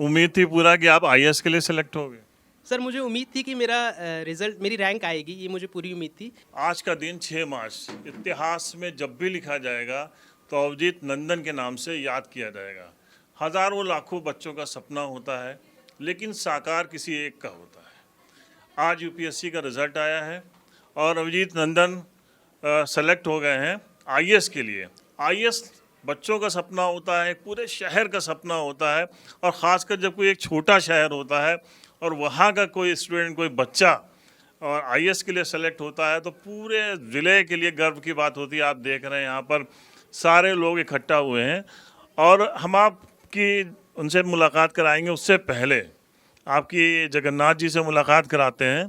उम्मीद थी पूरा कि आप आईएएस के लिए सेलेक्ट हो गए। सर मुझे उम्मीद थी कि मेरा रिजल्ट मेरी रैंक आएगी, ये मुझे पूरी उम्मीद थी। आज का दिन 6 मार्च इतिहास में जब भी लिखा जाएगा तो अवजीत नंदन के नाम से याद किया जाएगा। हजारों लाखों बच्चों का सपना होता है, लेकिन साकार किसी एक का होता है। आज यूपीएससी का रिजल्ट आया है और अवजीत नंदन सेलेक्ट हो गए हैं आईएएस के लिए। आईएएस बच्चों का सपना होता है, पूरे शहर का सपना होता है, और ख़ासकर जब कोई एक छोटा शहर होता है और वहाँ का कोई स्टूडेंट, कोई बच्चा और आईएएस के लिए सेलेक्ट होता है तो पूरे ज़िले के लिए गर्व की बात होती है। आप देख रहे हैं यहाँ पर सारे लोग इकट्ठा हुए हैं और हम आपकी उनसे मुलाकात कराएंगे। उससे पहले आपकी जगन्नाथ जी से मुलाकात कराते हैं।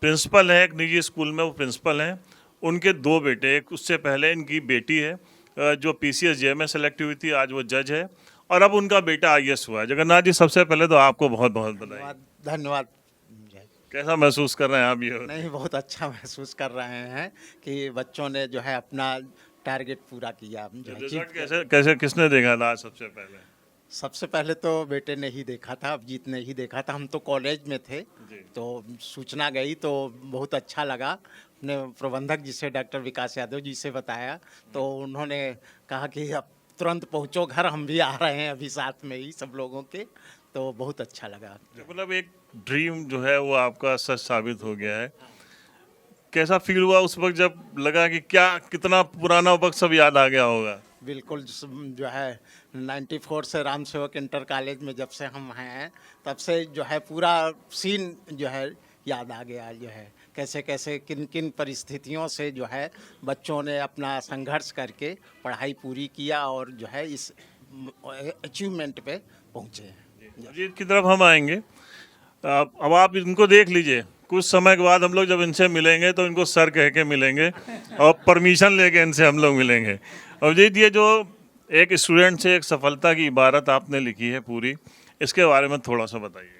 प्रिंसिपल है एक निजी स्कूल में, वो प्रिंसिपल हैं। उनके दो बेटे, एक उससे पहले इनकी बेटी है जो पीसीएस जे में सेलेक्ट हुई थी, आज वो जज है, और अब उनका बेटा आईएएस हुआ है। जगन्नाथ जी, सबसे पहले तो आपको बहुत बहुत बधाई। धन्यवाद धन्यवाद। कैसा महसूस कर रहे हैं आप ये? नहीं, बहुत अच्छा महसूस कर रहे हैं कि बच्चों ने जो है अपना टारगेट पूरा किया। जो है रिजल्ट जीत कैसे कैसे किसने देखा था आज सबसे पहले? सबसे पहले तो बेटे ने ही देखा था, अभिजीत ने ही देखा था। हम तो कॉलेज में थे जी। तो सूचना गई तो बहुत अच्छा लगा। अपने प्रबंधक जी से, डॉक्टर विकास यादव जी से बताया तो उन्होंने कहा कि अब तुरंत पहुंचो घर, हम भी आ रहे हैं अभी साथ में ही सब लोगों के। तो बहुत अच्छा लगा। मतलब एक ड्रीम जो है वो आपका सच साबित हो गया है। कैसा फील हुआ उस वक्त जब लगा कि क्या कितना पुराना वक्त सब याद आ गया होगा? बिल्कुल जो है 94 से राम सेवक इंटर कॉलेज में जब से हम हैं तब से जो है पूरा सीन जो है याद आ गया। जो है कैसे कैसे किन किन परिस्थितियों से जो है बच्चों ने अपना संघर्ष करके पढ़ाई पूरी किया और जो है इस अचीवमेंट पे पहुँचे हैं। अजीत की तरफ हम आएंगे। अब आप इनको देख लीजिए, कुछ समय के बाद हम लोग जब इनसे मिलेंगे तो इनको सर कह के मिलेंगे और परमिशन लेके इनसे हम लोग मिलेंगे। अभिजीत, ये जो एक स्टूडेंट से एक सफलता की इबारत आपने लिखी है पूरी, इसके बारे में थोड़ा सा बताइए।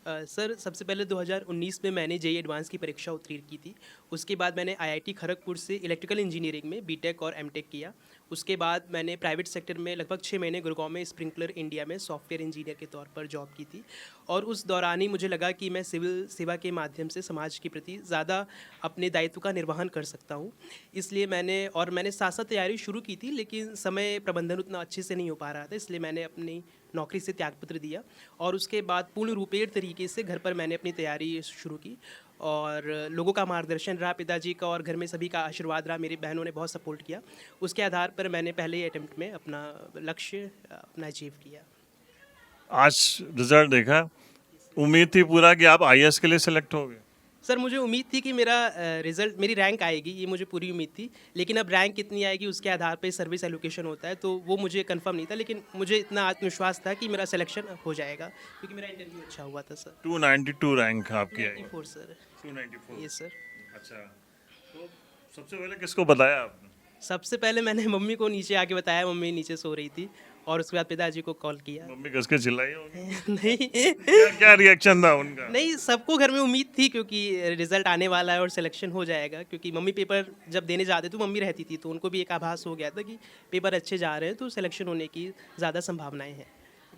सर सबसे पहले 2019 में मैंने जेईई एडवांस की परीक्षा उत्तीर्ण की थी। उसके बाद मैंने आईआईटी खड़गपुर से इलेक्ट्रिकल इंजीनियरिंग में बीटेक और एमटेक किया। उसके बाद मैंने प्राइवेट सेक्टर में लगभग 6 महीने गुड़गांव में स्प्रिंकलर इंडिया में सॉफ्टवेयर इंजीनियर के तौर पर जॉब की थी। और उस दौरान ही मुझे लगा कि मैं सिविल सेवा के माध्यम से समाज के प्रति ज़्यादा अपने दायित्व का निर्वहन कर सकता हूँ। इसलिए मैंने साथ साथ तैयारी शुरू की थी, लेकिन समय प्रबंधन उतना अच्छे से नहीं हो पा रहा था। इसलिए मैंने अपनी नौकरी से त्यागपत्र दिया और उसके बाद पूर्ण रूपेण तरीके से घर पर मैंने अपनी तैयारी शुरू की। और लोगों का मार्गदर्शन रहा, पिताजी का और घर में सभी का आशीर्वाद रहा, मेरी बहनों ने बहुत सपोर्ट किया। उसके आधार पर मैंने पहले ही अटेम्प्ट में अपना लक्ष्य अपना अचीव किया। आज रिजल्ट देखा, उम्मीद थी पूरा कि आप आईएएस के लिए सेलेक्ट हो गए। सर मुझे उम्मीद थी कि मेरा रिज़ल्ट मेरी रैंक आएगी, ये मुझे पूरी उम्मीद थी। लेकिन अब रैंक कितनी आएगी उसके आधार पे सर्विस एलोकेशन होता है, तो वो मुझे कंफर्म नहीं था। लेकिन मुझे इतना आत्मविश्वास था कि मेरा सिलेक्शन हो जाएगा, क्योंकि मेरा इंटरव्यू अच्छा हुआ था सर। 292 रैंक आपकी आई। 94 सर। 294। Yes sir. अच्छा, तो सबसे पहले किसको बताया आपने? सबसे पहले मैंने मम्मी को नीचे आके बताया, मम्मी नीचे सो रही थी। और उसके बाद पिताजी को कॉल किया। मम्मी कस के चिल्लाई होगी? नहीं क्या रिएक्शन था उनका? नहीं, सबको घर में उम्मीद थी क्योंकि रिजल्ट आने वाला है और सिलेक्शन हो जाएगा। क्योंकि मम्मी पेपर जब देने जाते तो मम्मी रहती थी, तो उनको भी एक आभास हो गया था कि पेपर अच्छे जा रहे हैं तो सिलेक्शन होने की ज़्यादा संभावनाएं हैं।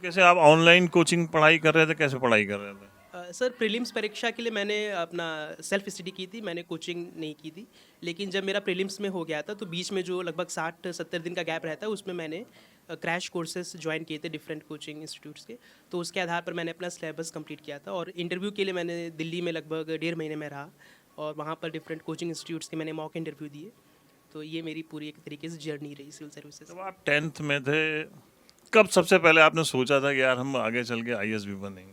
कैसे आप ऑनलाइन कोचिंग पढ़ाई कर रहे थे, कैसे पढ़ाई कर रहे थे? सर प्रीलिम्स परीक्षा के लिए मैंने अपना सेल्फ स्टडी की थी, मैंने कोचिंग नहीं की थी। लेकिन जब मेरा प्रीलिम्स में हो गया था तो बीच में जो लगभग 60-70 दिन का गैप रहता है उसमें मैंने क्रैश कोर्सेज ज्वाइन किए थे डिफरेंट कोचिंग इंस्टीट्यूट्स के। तो उसके आधार पर मैंने अपना सिलेबस कंप्लीट किया था। और इंटरव्यू के लिए मैंने दिल्ली में लगभग 1.5 महीने में रहा और वहाँ पर डिफरेंट कोचिंग इंस्टीट्यूट्स के मैंने मॉक इंटरव्यू दिए। तो ये मेरी पूरी एक तरीके से जर्नी रही सिविल सर्विसेज। जब आप 10th में थे, कब सबसे पहले आपने सोचा था कि यार हम आगे चल के आईएएस भी बनेंगे?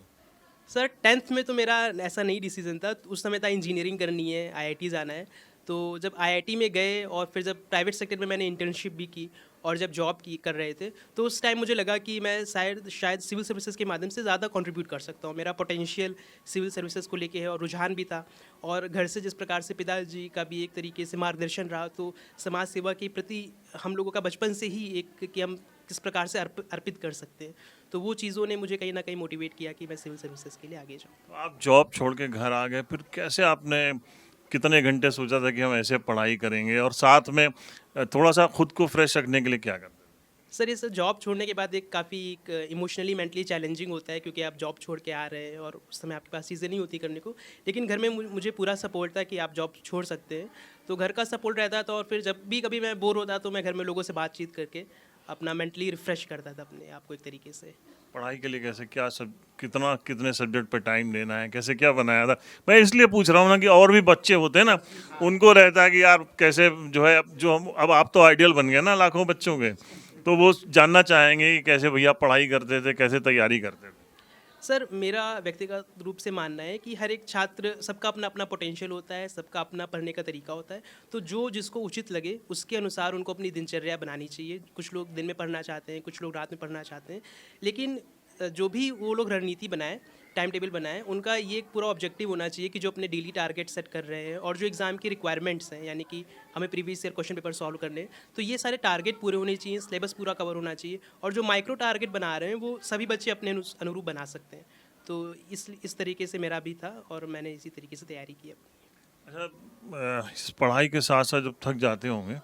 सर 10th में तो मेरा ऐसा नहीं डिसीजन था। उस समय था इंजीनियरिंग करनी है, आईआईटी जाना है। तो जब आईआईटी में गए और फिर जब प्राइवेट सेक्टर में मैंने इंटर्नशिप भी की और जब जॉब की कर रहे थे, तो उस टाइम मुझे लगा कि मैं शायद सिविल सर्विसेज के माध्यम से ज़्यादा कंट्रीब्यूट कर सकता हूँ। मेरा पोटेंशियल सिविल सर्विसेज को लेके है और रुझान भी था। और घर से जिस प्रकार से पिताजी का भी एक तरीके से मार्गदर्शन रहा, तो समाज सेवा के प्रति हम लोगों का बचपन से ही एक कि हम किस प्रकार से अर्पित कर सकते हैं, तो वो चीज़ों ने मुझे कहीं ना कहीं मोटिवेट किया कि मैं सिविल सर्विसेज के लिए आगे जाऊँ। तो आप जॉब छोड़ के घर आ गए, फिर कैसे आपने कितने घंटे सोचा था कि हम ऐसे पढ़ाई करेंगे, और साथ में थोड़ा सा खुद को फ्रेश रखने के लिए क्या करते थे? सर ये सर जॉब छोड़ने के बाद एक काफ़ी एक इमोशनली मेंटली चैलेंजिंग होता है, क्योंकि आप जॉब छोड़ के आ रहे हैं और उस समय आपके पास चीज़ें नहीं होती करने को। लेकिन घर में मुझे पूरा सपोर्ट था कि आप जॉब छोड़ सकते हैं, तो घर का सपोर्ट रहता था। और फिर जब भी कभी मैं बोर होता तो मैं घर में लोगों से बातचीत करके अपना मेंटली रिफ़्रेश करता था अपने आप को एक तरीके से। पढ़ाई के लिए कैसे क्या सब कितने सब्जेक्ट पे टाइम देना है, कैसे क्या बनाया था? मैं इसलिए पूछ रहा हूँ ना कि और भी बच्चे होते हैं ना, उनको रहता है कि यार कैसे जो है अब आप तो आइडियल बन गए ना लाखों बच्चों के, तो वो जानना चाहेंगे कि कैसे भैया पढ़ाई करते थे, कैसे तैयारी करते थे। सर मेरा व्यक्तिगत रूप से मानना है कि हर एक छात्र, सबका अपना अपना पोटेंशियल होता है, सबका अपना पढ़ने का तरीका होता है। तो जो जिसको उचित लगे उसके अनुसार उनको अपनी दिनचर्या बनानी चाहिए। कुछ लोग दिन में पढ़ना चाहते हैं, कुछ लोग रात में पढ़ना चाहते हैं। लेकिन जो भी वो लोग रणनीति बनाएं, टाइम टेबल बनाएं, उनका ये एक पूरा ऑब्जेक्टिव होना चाहिए कि जो अपने डेली टारगेट सेट कर रहे हैं और जो एग्ज़ाम की रिक्वायरमेंट्स हैं, यानी कि हमें previous year question paper solve करने हैं, तो ये सारे टारगेट पूरे होने चाहिए, सिलेबस पूरा कवर होना चाहिए। और जो माइक्रो टारगेट बना रहे हैं वो सभी बच्चे अपने अनुरूप बना सकते हैं। तो इस तरीके से मेरा भी था और मैंने इसी तरीके से तैयारी की। अच्छा, इस पढ़ाई के साथ साथ जब थक जाते होंगे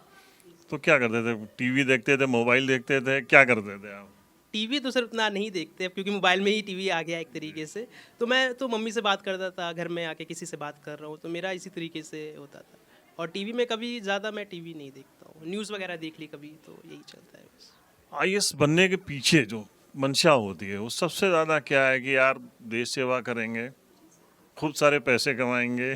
तो क्या करते थे? टीवी देखते थे, मोबाइल देखते थे, क्या करते थे आप? टीवी तो सर उतना नहीं देखते अब, क्योंकि मोबाइल में ही टीवी आ गया एक तरीके से। तो मैं तो मम्मी से बात करता था, घर में आके किसी से बात कर रहा हूँ, तो मेरा इसी तरीके से होता था। और टीवी में कभी ज़्यादा मैं टीवी नहीं देखता हूँ, न्यूज़ वगैरह देख ली कभी, तो यही चलता है बस। आईएएस बनने के पीछे जो मंशा होती है वो सबसे ज़्यादा क्या है कि यार देश सेवा करेंगे, खूब सारे पैसे कमाएंगे,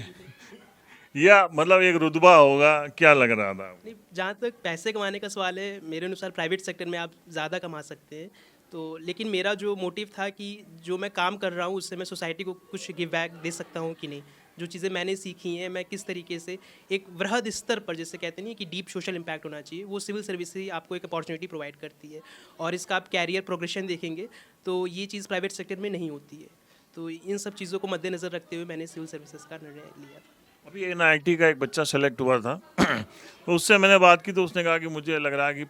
या मतलब एक रुतबा होगा, क्या लग रहा था? नहीं, जहाँ तक पैसे कमाने का सवाल है, मेरे अनुसार प्राइवेट सेक्टर में आप ज़्यादा कमा सकते हैं। तो लेकिन मेरा जो मोटिव था कि जो मैं काम कर रहा हूँ उससे मैं सोसाइटी को कुछ गिव बैक दे सकता हूँ कि नहीं। जो चीज़ें मैंने सीखी हैं, मैं किस तरीके से एक वृहद स्तर पर, जैसे कहते नहीं कि डीप सोशल इम्पैक्ट होना चाहिए, वो सिविल सर्विस ही आपको एक अपॉर्चुनिटी प्रोवाइड करती है। और इसका आप कैरियर प्रोग्रेशन देखेंगे तो ये चीज़ प्राइवेट सेक्टर में नहीं होती है। तो इन सब चीज़ों को मद्देनज़र रखते हुए मैंने सिविल सर्विसेज का निर्णय लिया था। अभी एनआईटी का एक बच्चा सेलेक्ट हुआ था तो उससे मैंने बात की तो उसने कहा कि मुझे लग रहा है कि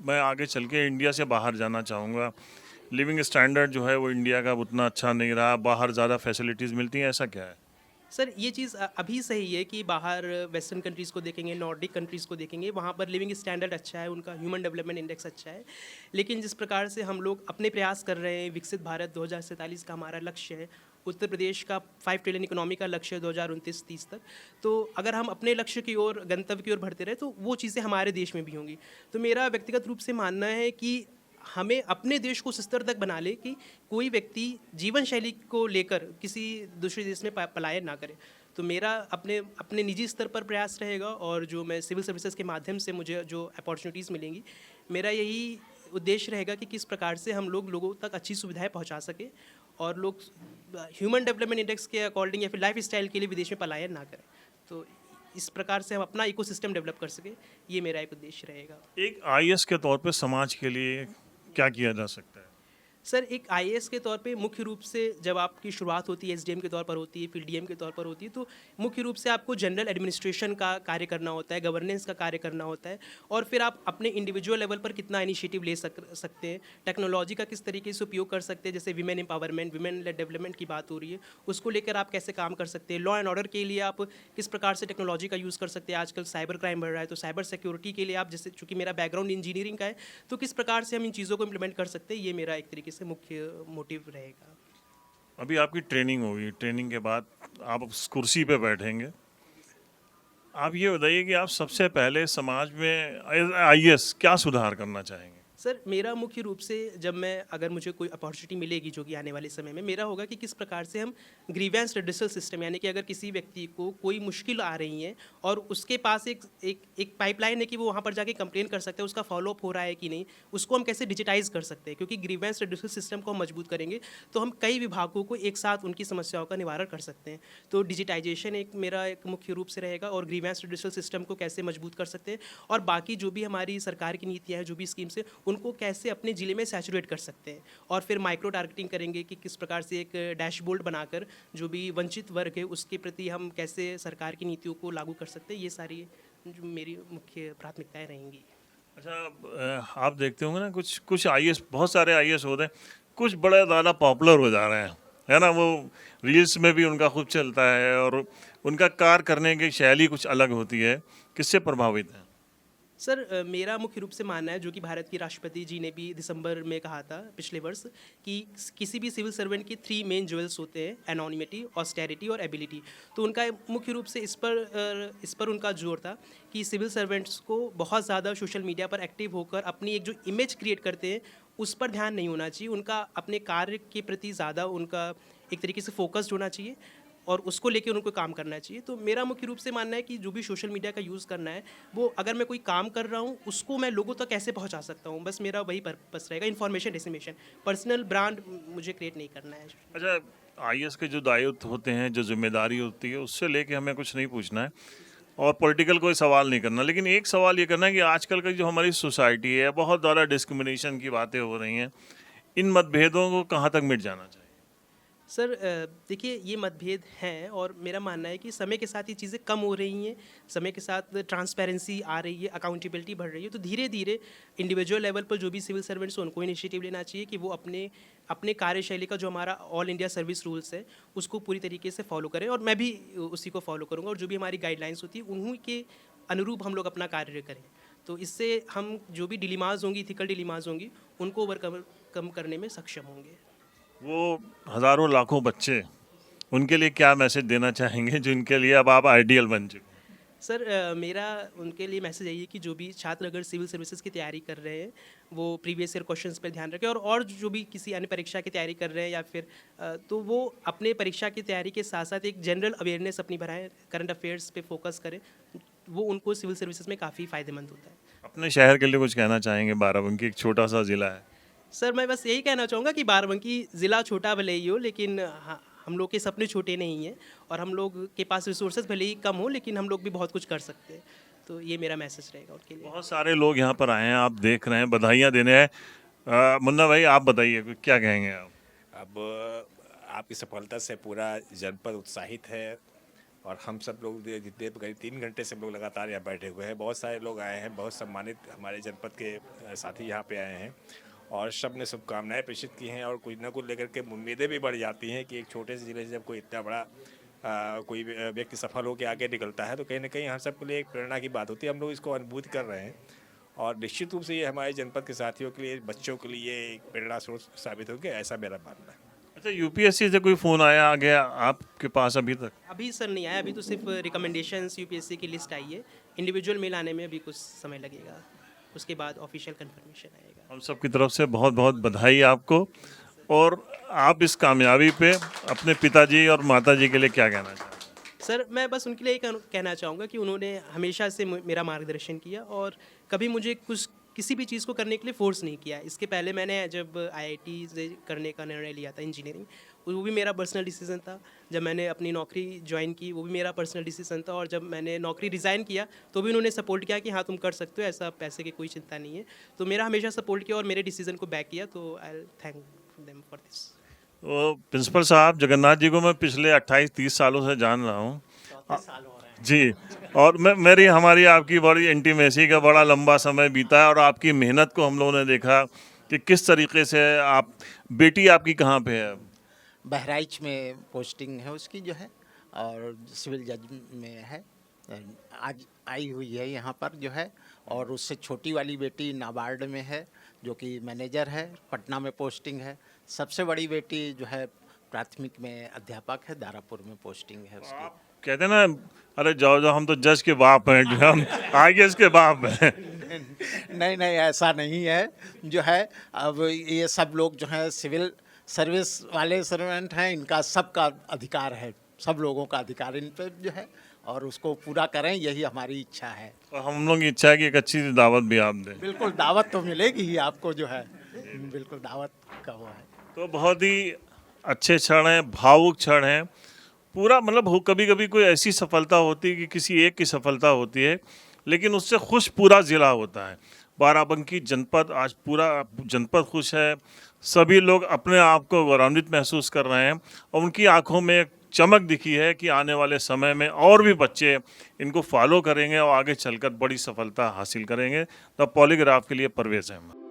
मैं आगे चल के इंडिया से बाहर जाना चाहूँगा। लिविंग स्टैंडर्ड जो है वो इंडिया का उतना अच्छा नहीं रहा, बाहर ज़्यादा फैसिलिटीज़ मिलती हैं, ऐसा क्या है? सर ये चीज़ अभी सही है कि बाहर वेस्टर्न कंट्रीज़ को देखेंगे, नॉर्डिक कंट्रीज़ को देखेंगे, वहाँ पर लिविंग स्टैंडर्ड अच्छा है, उनका ह्यूमन डेवलपमेंट इंडेक्स अच्छा है। लेकिन जिस प्रकार से हम लोग अपने प्रयास कर रहे हैं, विकसित भारत 2047 का हमारा लक्ष्य है, उत्तर प्रदेश का 5 ट्रिलियन इकोनॉमी का लक्ष्य है 2029-30 तक। तो अगर हम अपने लक्ष्य की ओर, गंतव्य की ओर बढ़ते रहे तो वो चीज़ें हमारे देश में भी होंगी। तो मेरा व्यक्तिगत रूप से मानना है कि हमें अपने देश को उस स्तर तक बना ले कि कोई व्यक्ति जीवन शैली को लेकर किसी दूसरे देश में पलायन ना करे। तो मेरा अपने अपने निजी स्तर पर प्रयास रहेगा, और जो मैं सिविल सर्विसेज के माध्यम से मुझे जो अपॉर्चुनिटीज़ मिलेंगी, मेरा यही उद्देश्य रहेगा कि किस प्रकार से हम लोगों तक अच्छी सुविधाएं पहुंचा सके और लोग ह्यूमन डेवलपमेंट इंडेक्स के अकॉर्डिंग या फिर लाइफ स्टाइल के लिए विदेश में पलायन ना करें। तो इस प्रकार से हम अपना इकोसिस्टम डेवलप कर सके, ये मेरा एक उद्देश्य रहेगा। एक आईएएस के तौर पे समाज के लिए क्या किया जा सकता है? सर एक आईएएस के तौर पे मुख्य रूप से जब आपकी शुरुआत होती है एसडीएम के तौर पर होती है, फिर डीएम के तौर पर होती है, तो मुख्य रूप से आपको जनरल एडमिनिस्ट्रेशन का कार्य करना होता है, गवर्नेंस का कार्य करना होता है, और फिर आप अपने इंडिविजुअल लेवल पर कितना इनिशिएटिव ले सकते हैं, टेक्नोलॉजी का किस तरीके से उपयोग कर सकते हैं, जैसे women empowerment, women lead development की बात हो रही है, उसको लेकर आप कैसे काम कर सकते हैं, लॉ एंड ऑर्डर के लिए आप किस प्रकार से टेक्नोलॉजी का यूज़ कर सकते हैं। आजकल साइबर क्राइम बढ़ रहा है, तो साइबर सिक्योरिटी के लिए आप, जैसे चूँकि मेरा बैकग्राउंड इंजीनियरिंग का है, तो किस प्रकार से हम इन चीज़ों को इम्प्लीमेंट कर सकते हैं, ये मेरा एक तरीके से मुख्य मोटिव रहेगा। अभी आपकी ट्रेनिंग होगी, ट्रेनिंग के बाद आप उस कुर्सी पे बैठेंगे। आप ये बताइए कि आप सबसे पहले समाज में आईएएस क्या सुधार करना चाहेंगे? सर मेरा मुख्य रूप से, जब मैं, अगर मुझे कोई अपॉर्चुनिटी मिलेगी जो कि आने वाले समय में, मेरा होगा कि किस प्रकार से हम ग्रीवेंस रिड्यूसल सिस्टम, यानी कि अगर किसी व्यक्ति को कोई मुश्किल आ रही है और उसके पास एक पाइपलाइन है कि वो वहाँ पर जाके कंप्लेन कर सकते हैं, उसका फॉलोअप हो रहा है कि नहीं, उसको हम कैसे डिजिटाइज कर सकते हैं। क्योंकि ग्रीवेंस रिड्यूसल सिस्टम को हम मजबूत करेंगे तो हम कई विभागों को एक साथ उनकी समस्याओं का निवारण कर सकते हैं। तो डिजिटाइजेशन एक मेरा एक मुख्य रूप से रहेगा, और ग्रीवेंस रिड्यूसल सिस्टम को कैसे मजबूत कर सकते हैं, और बाकी जो भी हमारी सरकार की नीतियाँ हैं, जो भी स्कीम्स हैं, उनको कैसे अपने ज़िले में सैचुरेट कर सकते हैं। और फिर माइक्रो टारगेटिंग करेंगे कि किस प्रकार से एक डैशबोर्ड बनाकर जो भी वंचित वर्ग है उसके प्रति हम कैसे सरकार की नीतियों को लागू कर सकते हैं। ये सारी जो मेरी मुख्य प्राथमिकताएं रहेंगी। अच्छा, आप देखते होंगे ना कुछ आईएएस, बहुत सारे आईएएस होते हैं, कुछ बड़े ज़्यादा पॉपुलर हो जा रहे हैं, है ना? वो रील्स में भी उनका खूब चलता है और उनका कार्य करने की शैली कुछ अलग होती है। किससे प्रभावित है? सर मेरा मुख्य रूप से मानना है, जो कि भारत के राष्ट्रपति जी ने भी दिसंबर में कहा था पिछले वर्ष, कि किसी भी सिविल सर्वेंट के 3 मेन ज्वेल्स होते हैं: एनोनिमिटी, ऑस्टेरिटी और एबिलिटी। तो उनका मुख्य रूप से इस पर उनका जोर था कि सिविल सर्वेंट्स को बहुत ज़्यादा सोशल मीडिया पर एक्टिव होकर अपनी एक जो इमेज क्रिएट करते हैं उस पर ध्यान नहीं होना चाहिए। उनका अपने कार्य के प्रति ज़्यादा उनका एक तरीके से फोकस्ड होना चाहिए और उसको लेके उनको काम करना चाहिए। तो मेरा मुख्य रूप से मानना है कि जो भी सोशल मीडिया का यूज़ करना है, वो अगर मैं कोई काम कर रहा हूँ उसको मैं लोगों तक कैसे पहुँचा सकता हूँ, बस मेरा वही पर्पस रहेगा। इन्फॉर्मेशन डिसमिनेशन, पर्सनल ब्रांड मुझे क्रिएट नहीं करना है। अच्छा, आईएएस के जो दायित्व होते हैं, जो जिम्मेदारी होती है, उससे लेके हमें कुछ नहीं पूछना है और पॉलिटिकल कोई सवाल नहीं करना, लेकिन एक सवाल ये करना है कि आजकल की जो हमारी सोसाइटी है, बहुत ज़्यादा डिस्क्रिमिनेशन की बातें हो रही हैं। इन मतभेदों को कहाँ तक मिट जाना चाहिए? सर देखिए, ये मतभेद हैं और मेरा मानना है कि समय के साथ ये चीज़ें कम हो रही हैं, समय के साथ ट्रांसपेरेंसी आ रही है, अकाउंटेबिलिटी बढ़ रही है। तो धीरे धीरे इंडिविजुअल लेवल पर जो भी सिविल सर्वेंट्स हैं उनको इनिशिएटिव लेना चाहिए कि वो अपने कार्यशैली का जो हमारा ऑल इंडिया सर्विस रूल्स है उसको पूरी तरीके से फॉलो करें, और मैं भी उसी को फॉलो करूँगा। और जो भी हमारी गाइडलाइंस होती है उन्हीं के अनुरूप हम लोग अपना कार्य करें। तो इससे हम जो भी डिलीमाज होंगी, इथिकल डिलीमाज होंगी, उनको ओवरकम करने में सक्षम होंगे। वो हज़ारों लाखों बच्चे, उनके लिए क्या मैसेज देना चाहेंगे जो इनके लिए अब आप आइडियल बन चुके हैं? सर मेरा उनके लिए मैसेज यही है कि जो भी छात्र अगर सिविल सर्विसेज की तैयारी कर रहे हैं वो प्रीवियस ईयर क्वेश्चंस पर ध्यान रखें, और जो भी किसी अन्य परीक्षा की तैयारी कर रहे हैं या फिर तो वो अपने परीक्षा की तैयारी के साथ साथ एक जनरल अवेयरनेस अपनी बढ़ाएं, करंट अफेयर्स पे फोकस करें। वो उनको सिविल सर्विसेज में काफ़ी फ़ायदेमंद होता है। अपने शहर के लिए कुछ कहना चाहेंगे? बाराबंकी एक छोटा सा ज़िला है। सर मैं बस यही कहना चाहूँगा कि बाराबंकी ज़िला छोटा भले ही हो, लेकिन हम लोग के सपने छोटे नहीं हैं, और हम लोग के पास रिसोर्सेज भले ही कम हो, लेकिन हम लोग भी बहुत कुछ कर सकते हैं। तो ये मेरा मैसेज रहेगा उनके लिए। बहुत सारे लोग यहाँ पर आए हैं, आप देख रहे हैं, बधाइयाँ देने हैं। मुन्ना भाई, आप बताइए क्या कहेंगे आप? अब आपकी सफलता से पूरा जनपद उत्साहित है, और हम सब लोग जितने करीब 3 घंटे से हम लोग लगातार यहाँ बैठे हुए हैं। बहुत सारे लोग आए हैं, बहुत सम्मानित हमारे जनपद के साथी यहाँ पे आए हैं, और सब ने शुभकामनाएं प्रेषित की हैं, और कुछ न कुछ लेकर के उम्मीदें भी बढ़ जाती हैं कि एक छोटे से ज़िले से जब कोई इतना बड़ा कोई व्यक्ति सफल होकर आगे निकलता है तो कहीं ना कहीं हम सब के लिए एक प्रेरणा की बात होती है। हम लोग इसको अनुभूति कर रहे हैं, और निश्चित रूप से ये हमारे जनपद के साथियों के लिए, बच्चों के लिए एक प्रेरणा स्रोत साबित होगी, ऐसा मेरा मानना है। अच्छा, यूपीएससी से कोई फ़ोन आया आ गया आपके पास अभी तक? अभी सर नहीं आया, अभी तो सिर्फ रिकमेंडेशंस यूपीएससी की लिस्ट आई है। इंडिविजुअल मेल आने में अभी कुछ समय लगेगा, उसके बाद ऑफिशियल कंफर्मेशन आएगा। हम सब की तरफ से बहुत बहुत बधाई आपको, और आप इस कामयाबी पे अपने पिताजी और माताजी के लिए क्या कहना चाहेंगे? सर मैं बस उनके लिए एक कहना चाहूँगा कि उन्होंने हमेशा से मेरा मार्गदर्शन किया और कभी मुझे किसी भी चीज़ को करने के लिए फोर्स नहीं किया। इसके पहले मैंने जब आईआईटी से करने का निर्णय लिया था इंजीनियरिंग, वो भी मेरा पर्सनल डिसीजन था। जब मैंने अपनी नौकरी ज्वाइन की वो भी मेरा पर्सनल डिसीजन था, और जब मैंने नौकरी रिज़ाइन किया तो भी उन्होंने सपोर्ट किया कि हाँ तुम कर सकते हो, ऐसा पैसे की कोई चिंता नहीं है। तो मेरा हमेशा सपोर्ट किया और मेरे डिसीजन को बैक किया, तो आई थैंक देम फॉर दिस। तो प्रिंसिपल साहब, जगन्नाथ जी को मैं पिछले 28-30 सालों से जान रहा हूँ जी, और मेरी हमारी आपकी बड़ी इंटीमेसी का बड़ा लंबा समय बीता है, और आपकी मेहनत को हम लोगों ने देखा कि किस तरीके से आप, बेटी आपकी कहाँ पे है? बहराइच में पोस्टिंग है उसकी जो है, और सिविल जज में है। आज आई हुई है यहाँ पर जो है, और उससे छोटी वाली बेटी नाबार्ड में है जो कि मैनेजर है, पटना में पोस्टिंग है। सबसे बड़ी बेटी जो है प्राथमिक में अध्यापक है, दारापुर में पोस्टिंग है उसकी। कहते हैं ना, अरे जाओ जाओ, हम तो जज के बाप हैं, जो हम आईएएस के बाप हैं। नहीं नहीं, ऐसा नहीं है जो है। अब ये सब लोग जो है सिविल सर्विस वाले सर्वेंट हैं, इनका सबका अधिकार है, सब लोगों का अधिकार इन पर जो है, और उसको पूरा करें, यही हमारी इच्छा है। और हम लोग की इच्छा है कि एक अच्छी सी दावत भी आप दें। बिल्कुल, दावत तो मिलेगी ही आपको जो है, बिल्कुल दावत का वो है। तो बहुत ही अच्छे क्षण हैं, भावुक क्षण हैं। पूरा मतलब कभी कभी कोई ऐसी सफलता होती है कि किसी एक की सफलता होती है, लेकिन उससे खुश पूरा ज़िला होता है। बाराबंकी जनपद, आज पूरा जनपद खुश है। सभी लोग अपने आप को गौरवान्वित महसूस कर रहे हैं, और उनकी आंखों में एक चमक दिखी है कि आने वाले समय में और भी बच्चे इनको फॉलो करेंगे और आगे चलकर बड़ी सफलता हासिल करेंगे। द पॉलीग्राफ के लिए परवेज़ अहमद।